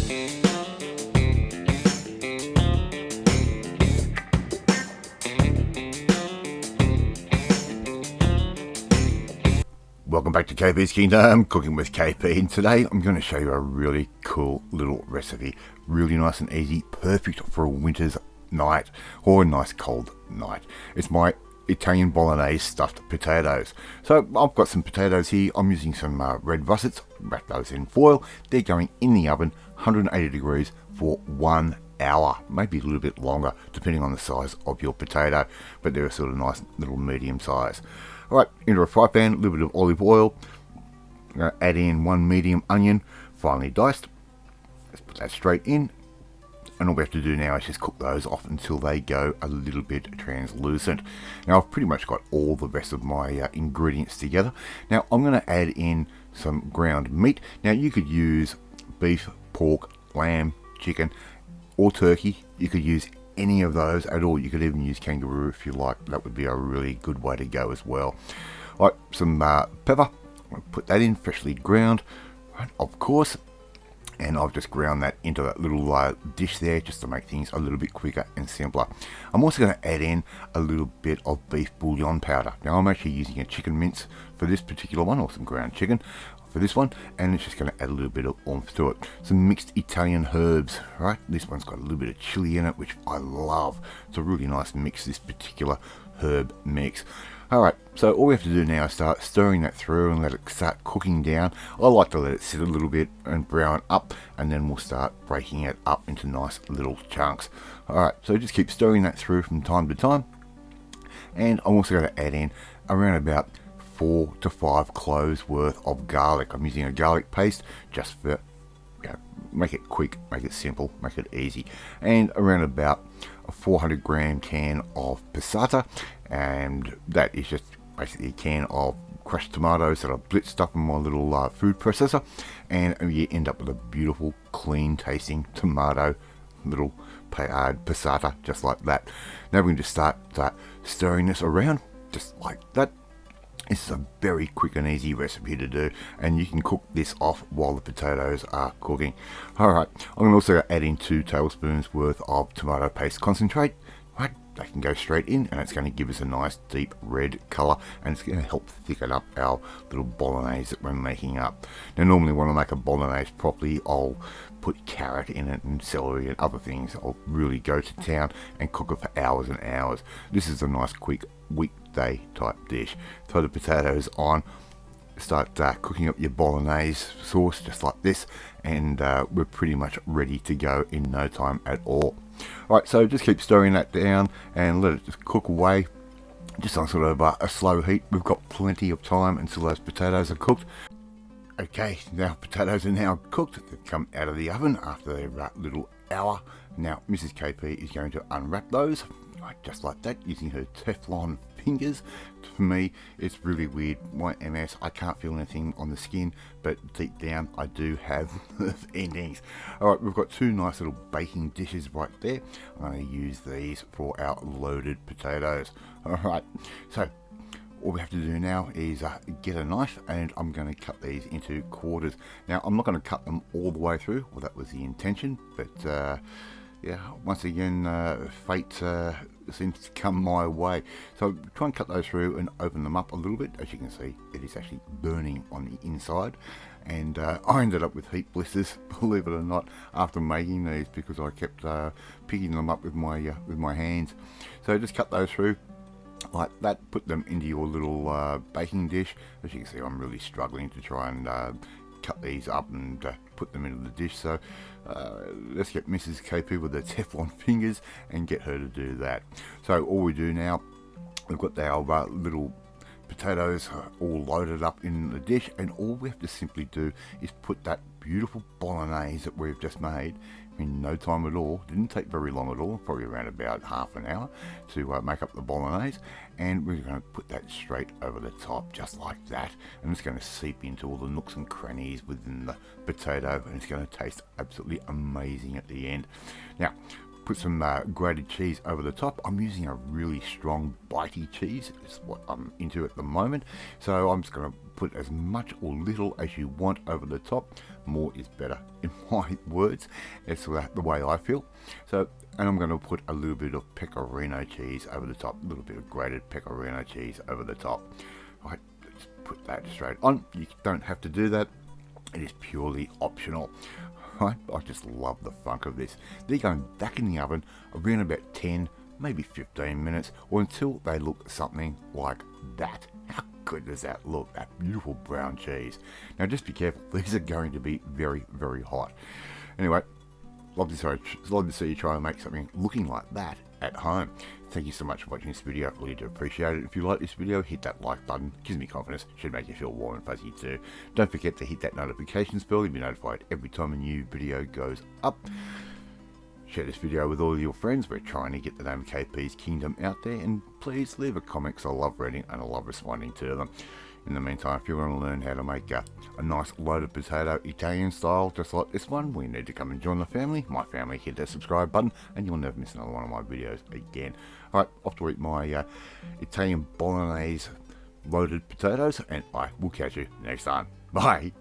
Welcome back to KP's Kingdom, Cooking with KP, and today I'm going to show you a really cool little recipe. Really nice and easy, perfect for a winter's night or a nice cold night. It's my Italian Bolognaise stuffed potatoes. So I've got some potatoes here. I'm using some red russets, wrap those in foil. They're going in the oven, 180 degrees for 1 hour, maybe a little bit longer, depending on the size of your potato, but they're a sort of nice little medium size. Alright, into a fry pan, a little bit of olive oil. I'm going to add in 1 medium onion, finely diced. Let's put that straight in. And all we have to do now is just cook those off until they go a little bit translucent. Now I've pretty much got all the rest of my ingredients together. Now I'm going to add in some ground meat. Now you could use beef, pork, lamb, chicken, or turkey. You could use any of those at all. You could even use kangaroo if you like. That would be a really good way to go as well. Right, some pepper. I'll put that in, freshly ground, right, of course. And I've just ground that into that little dish there just to make things a little bit quicker and simpler. I'm also going to add in a little bit of beef bouillon powder. Now I'm actually using a chicken mince for this particular one, or some ground chicken for this one, and it's just going to add a little bit of oomph to it. Some mixed Italian herbs, right? This one's got a little bit of chili in it, which I love. It's a really nice mix, this particular herb mix. Alright, so all we have to do now is start stirring that through and let it start cooking down. I like to let it sit a little bit and brown up, and then we'll start breaking it up into nice little chunks. Alright, so just keep stirring that through from time to time. And I'm also going to add in around about 4 to 5 cloves worth of garlic. I'm using a garlic paste just for, make it quick, make it simple, make it easy. And around about a 400 gram can of passata, and that is just basically a can of crushed tomatoes that I've blitzed up in my little food processor, and you end up with a beautiful, clean tasting tomato little passata, just like that. Now we can just start stirring this around, just like that. This is a very quick and easy recipe to do, and you can cook this off while the potatoes are cooking. Alright, I'm going to also add in 2 tablespoons worth of tomato paste concentrate. Right, that can go straight in, and it's going to give us a nice deep red colour, and it's going to help thicken up our little bolognese that we're making up. Now normally when I make a bolognese properly, I'll put carrot in it and celery and other things. I'll really go to town and cook it for hours and hours. This is a nice quick weekday type dish. Throw the potatoes on, start cooking up your bolognese sauce just like this, and we're pretty much ready to go in no time at all. Right, so just keep stirring that down and let it just cook away, just on sort of a slow heat. We've got plenty of time until those potatoes are cooked. Okay, now potatoes are now cooked. They've come out of the oven after their little hour. Now Mrs. KP is going to unwrap those, right, just like that, using her Teflon fingers. For me, it's really weird. My MS, I can't feel anything on the skin, but deep down I do have nerve endings. Alright, we've got 2 nice little baking dishes right there. I'm going to use these for our loaded potatoes. Alright, so all we have to do now is get a knife, and I'm going to cut these into quarters. Now I'm not going to cut them all the way through, well that was the intention, but yeah, once again fate seems to come my way. So try and cut those through and open them up a little bit. As you can see, it is actually burning on the inside, and I ended up with heat blisters, believe it or not, after making these, because I kept picking them up with my hands. So just cut those through like that, put them into your little baking dish. As you can see, I'm really struggling to try and cut these up and put them into the dish, so let's get Mrs. KP with her Teflon fingers and get her to do that. So all we do now, we've got our little potatoes all loaded up in the dish, and all we have to simply do is put that beautiful bolognese that we've just made in no time at all. Didn't take very long at all, probably around about half an hour to make up the bolognese, and we're going to put that straight over the top just like that, and it's going to seep into all the nooks and crannies within the potato, and it's going to taste absolutely amazing at the end. Now put some grated cheese over the top. I'm using a really strong bitey cheese. It's what I'm into at the moment. So I'm just going to put as much or little as you want over the top. More is better in my words. It's the way I feel. So, and I'm going to put a little bit of pecorino cheese over the top. A little bit of grated pecorino cheese over the top. Right, let's put that straight on. You don't have to do that. It is purely optional. Right, I just love the funk of this. They're going back in the oven around about 10, maybe 15 minutes, or until they look something like that. How good does that look? That beautiful brown cheese. Now just be careful, these are going to be very, very hot. Anyway, love to see you try and make something looking like that at home. Thank you so much for watching this video. I really do appreciate it. If you like this video, hit that like button. Gives me confidence. Should make you feel warm and fuzzy too. Don't forget to hit that notifications bell. You'll be notified every time a new video goes up. Share this video with all your friends. We're trying to get the name KP's Kingdom out there. And please leave a comment, because I love reading and I love responding to them. In the meantime, if you want to learn how to make a nice loaded potato Italian style just like this one, we need to come and join the family. My family, hit that subscribe button and you'll never miss another one of my videos again. Alright, off to eat my Italian Bolognaise loaded potatoes, and I will catch you next time. Bye!